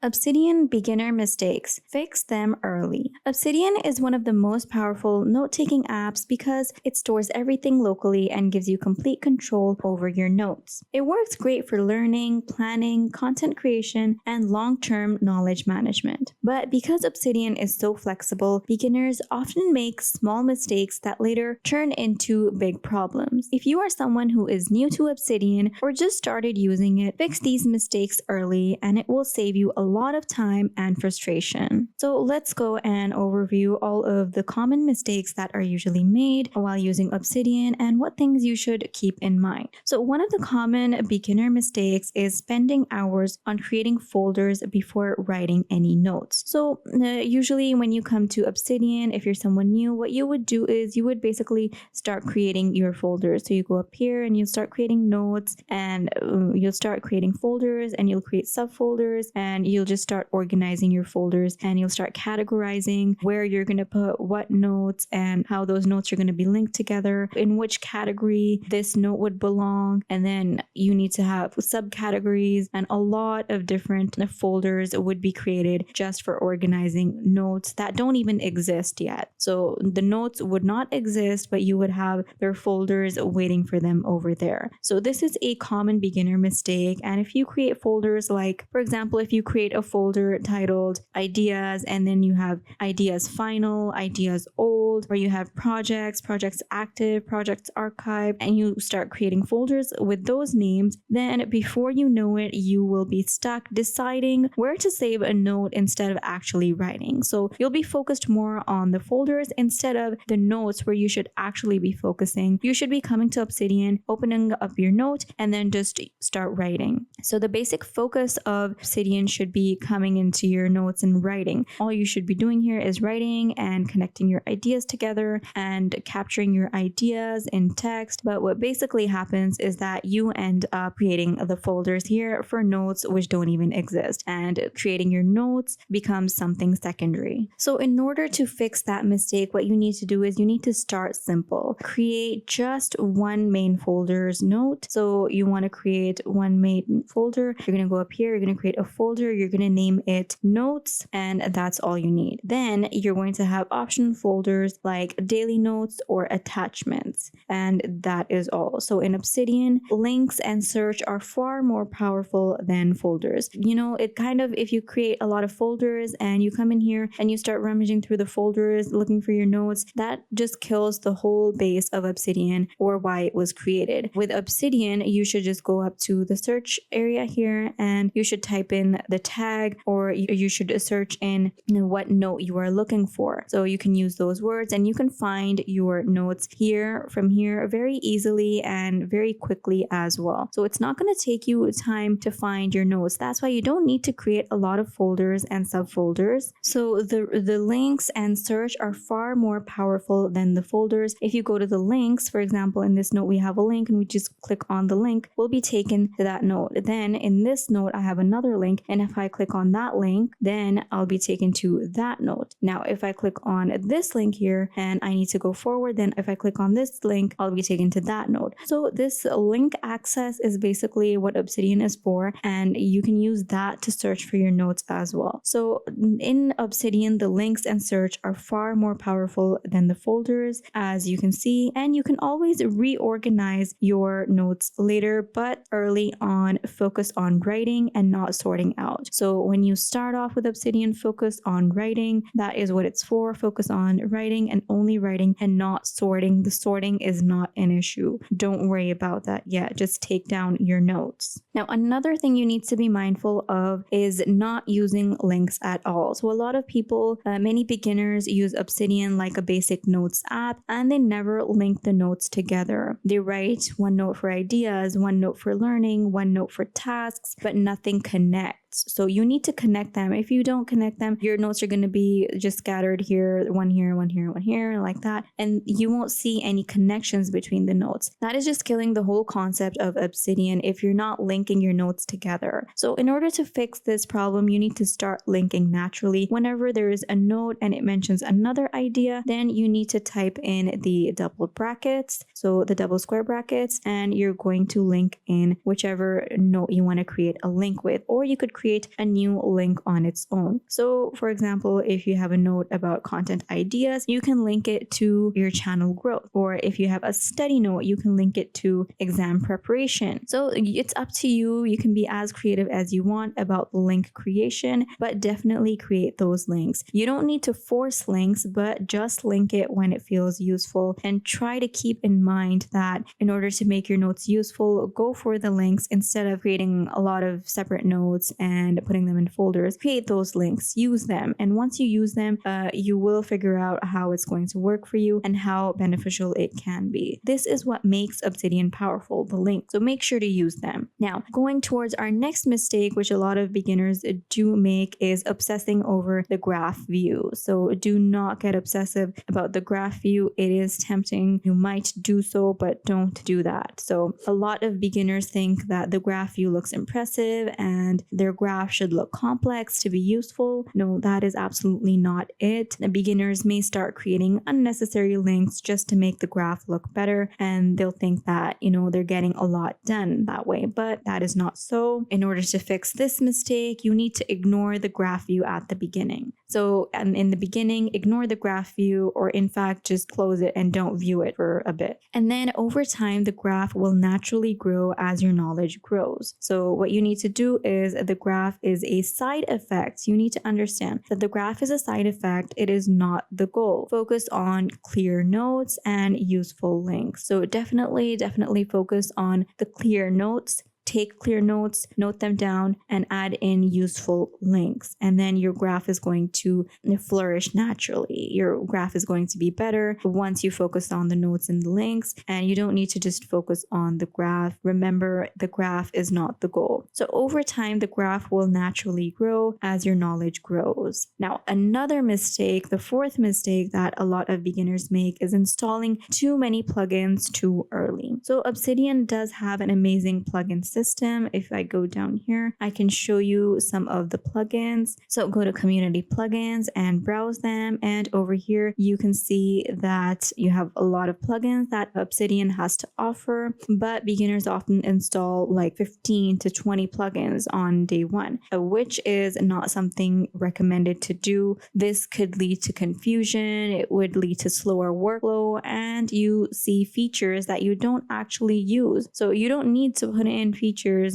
Obsidian beginner mistakes. Fix them early. Obsidian is one of the most powerful note-taking apps because it stores everything locally and gives you complete control over your notes. It works great for learning, planning, content creation, and long-term knowledge management. But because Obsidian is so flexible, beginners often make small mistakes that later turn into big problems. If you are someone who is new to Obsidian or just started using it, fix these mistakes early and it will save you a lot of time and frustration. So let's go and overview all of the common mistakes that are usually made while using Obsidian and what things you should keep in mind. So one of the common beginner mistakes is spending hours on creating folders before writing any notes. So usually when you come to Obsidian, if you're someone new, what you would do is you would basically start creating your folders. So you go up here and you start creating notes, and you'll start creating folders, and you'll create subfolders, and you'll just start organizing your folders, and you'll start categorizing where you're going to put what notes and how those notes are going to be linked together, in which category this note would belong. And then you need to have subcategories, and a lot of different folders would be created just for organizing notes that don't even exist yet. So the notes would not exist, but you would have their folders waiting for them over there. So this is a common beginner mistake. And if you create folders, like for example, if you create a folder titled ideas, and then you have ideas final, ideas old, or you have projects, projects active, projects archive, and you start creating folders with those names, then before you know it, you will be stuck deciding where to save a note instead of actually writing. So you'll be focused more on the folders instead of the notes, where you should actually be focusing. You should be coming to Obsidian, opening up your note, and then just start writing. So the basic focus of Obsidian should be coming into your notes and writing. All you should be doing here is writing and connecting your ideas together and capturing your ideas in text. But what basically happens is that you end up creating the folders here for notes which don't even exist, and creating your notes becomes something secondary. So in order to fix that mistake, what you need to do is you need to start simple. Create just one main folder's note. So you want to create one main folder. You're going to go up here, you're going to create a folder, you're going to name it notes, and that's all you need. Then you're going to have option folders like daily notes or attachments, and that is all. So in Obsidian, links and search are far more powerful than folders. You know, it kind of, if you create a lot of folders and you come in here and you start rummaging through the folders looking for your notes, that just kills the whole base of Obsidian or why it was created. With Obsidian, you should just go up to the search area here and you should type in the tag, or you should search in what note you are looking for. So you can use those words and you can find your notes here from here very easily and very quickly as well. So it's not going to take you time to find your notes. That's why you don't need to create a lot of folders and subfolders. So the links and search are far more powerful than the folders. If you go to the links, for example, in this note we have a link and we just click on the link, we'll be taken to that note. Then in this note I have another link, and if I click on that link, then I'll be taken to that note. Now if I click on this link here and I need to go forward, then if I click on this link, I'll be taken to that note. So this link access is basically what Obsidian is for, and you can use that to search for your notes as well. So in Obsidian, the links and search are far more powerful than the folders, as you can see, and you can always reorganize your notes later, but early on, focus on writing and not sorting out. So when you start off with Obsidian, focus on writing. That is what it's for. Focus on writing and only writing and not sorting. The sorting is not an issue. Don't worry about that yet. Just take down your notes. Now, another thing you need to be mindful of is not using links at all. So a lot of people, many beginners use Obsidian like a basic notes app, and they never link the notes together. They write one note for ideas, one note for learning, one note for tasks, but nothing connects. So you need to connect them. If you don't connect them, your notes are going to be just scattered here, one here, one here, one here, like that. And you won't see any connections between the notes. That is just killing the whole concept of Obsidian if you're not linking your notes together. So in order to fix this problem, you need to start linking naturally. Whenever there is a note and it mentions another idea, then you need to type in the double brackets, so the double square brackets, and you're going to link in whichever note you want to create a link with. Or you could create create a new link on its own. So for example, if you have a note about content ideas, you can link it to your channel growth. Or if you have a study note, you can link it to exam preparation. So it's up to you. You can be as creative as you want about link creation, but definitely create those links. You don't need to force links, but just link it when it feels useful, and try to keep in mind that in order to make your notes useful, go for the links instead of creating a lot of separate notes and putting them in folders. Create those links, use them, and once you use them, you will figure out how it's going to work for you and how beneficial it can be. This is what makes Obsidian powerful, the links. So make sure to use them. Now, going towards our next mistake, which a lot of beginners do make, is obsessing over the graph view. So do not get obsessive about the graph view. It is tempting. You might do so, but don't do that. So a lot of beginners think that the graph view looks impressive and their graph should look complex to be useful. No, that is absolutely not it. The beginners may start creating unnecessary links just to make the graph look better, and they'll think that, they're getting a lot done that way, but that is not so. In order to fix this mistake, you need to ignore the graph view at the beginning. So in the beginning, ignore the graph view, or in fact, just close it and don't view it for a bit. And then over time, the graph will naturally grow as your knowledge grows. So what you need to do is, the graph is a side effect. You need to understand that the graph is a side effect. It is not the goal. Focus on clear notes and useful links. So definitely focus on the clear notes. Take clear notes, note them down, and add in useful links. And then your graph is going to flourish naturally. Your graph is going to be better once you focus on the notes and the links, and you don't need to just focus on the graph. Remember, the graph is not the goal. So over time, the graph will naturally grow as your knowledge grows. Now, another mistake, the fourth mistake that a lot of beginners make, is installing too many plugins too early. So Obsidian does have an amazing plugin system. If I go down here, I can show you some of the plugins. So go to community plugins and browse them. And over here, you can see that you have a lot of plugins that Obsidian has to offer, but beginners often install like 15 to 20 plugins on day one, which is not something recommended to do. This could lead to confusion. It would lead to slower workflow, and you see features that you don't actually use. So you don't need to put in features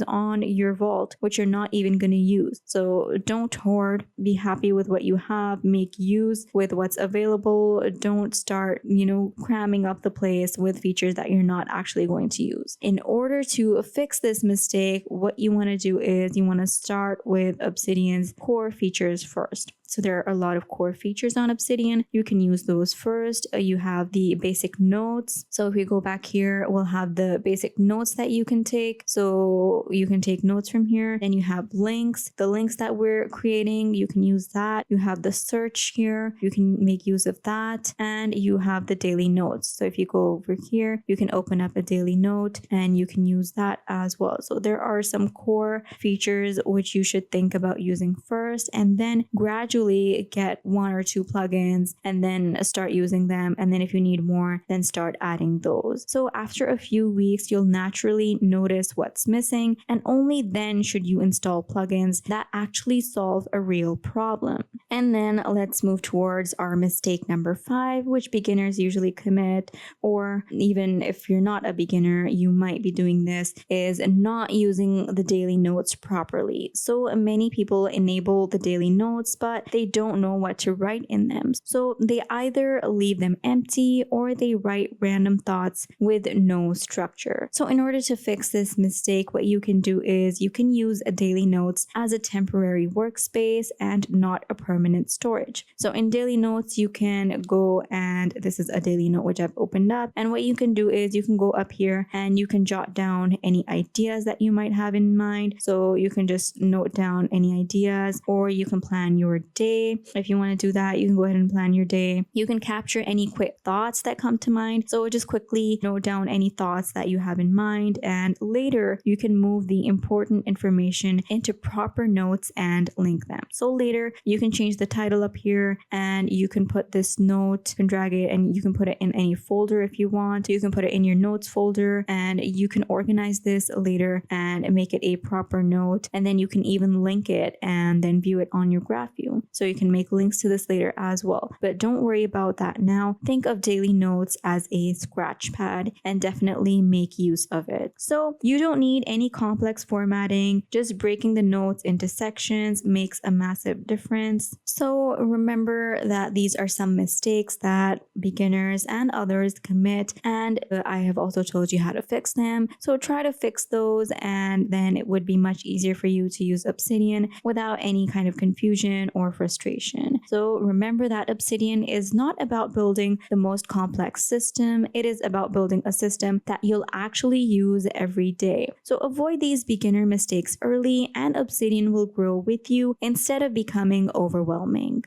on your vault which you're not even going to use. So don't hoard. Be happy with what you have. Make use with what's available. Don't start, cramming up the place with features that you're not actually going to use. In order to fix this mistake, what you want to do is you want to start with Obsidian's core features first. So there are a lot of core features on Obsidian. You can use those first. You have the basic notes. So if we go back here, we'll have the basic notes that you can take. So you can take notes from here. Then you have links. The links that we're creating, you can use that. You have the search here. You can make use of that. And you have the daily notes. So if you go over here, you can open up a daily note and you can use that as well. So there are some core features which you should think about using first, and then gradually get one or two plugins and then start using them. And then if you need more, then start adding those. So after a few weeks, you'll naturally notice what's missing, and only then should you install plugins that actually solve a real problem. And then let's move towards our mistake number 5, which beginners usually commit, or even if you're not a beginner, you might be doing this, is not using the daily notes properly. So many people enable the daily notes, but they don't know what to write in them. So they either leave them empty or they write random thoughts with no structure. So in order to fix this mistake, what you can do is you can use a daily notes as a temporary workspace and not a permanent storage. So in daily notes, you can go, and this is a daily note which I've opened up. And what you can do is you can go up here and you can jot down any ideas that you might have in mind. So you can just note down any ideas, or you can plan your day. If you want to do that, you can go ahead and plan your day. You can capture any quick thoughts that come to mind. So just quickly note down any thoughts that you have in mind, and later you can move the important information into proper notes and link them. So later you can change change the title up here, and you can put this note, you can drag it, and you can put it in any folder if you want. You can put it in your notes folder, and you can organize this later and make it a proper note. And then you can even link it and then view it on your graph view. So you can make links to this later as well. But don't worry about that now. Think of daily notes as a scratch pad and definitely make use of it. So you don't need any complex formatting. Just breaking the notes into sections makes a massive difference. So remember that these are some mistakes that beginners and others commit, and I have also told you how to fix them. So try to fix those, and then it would be much easier for you to use Obsidian without any kind of confusion or frustration. So remember that Obsidian is not about building the most complex system. It is about building a system that you'll actually use every day. So avoid these beginner mistakes early, and Obsidian will grow with you instead of becoming overwhelming.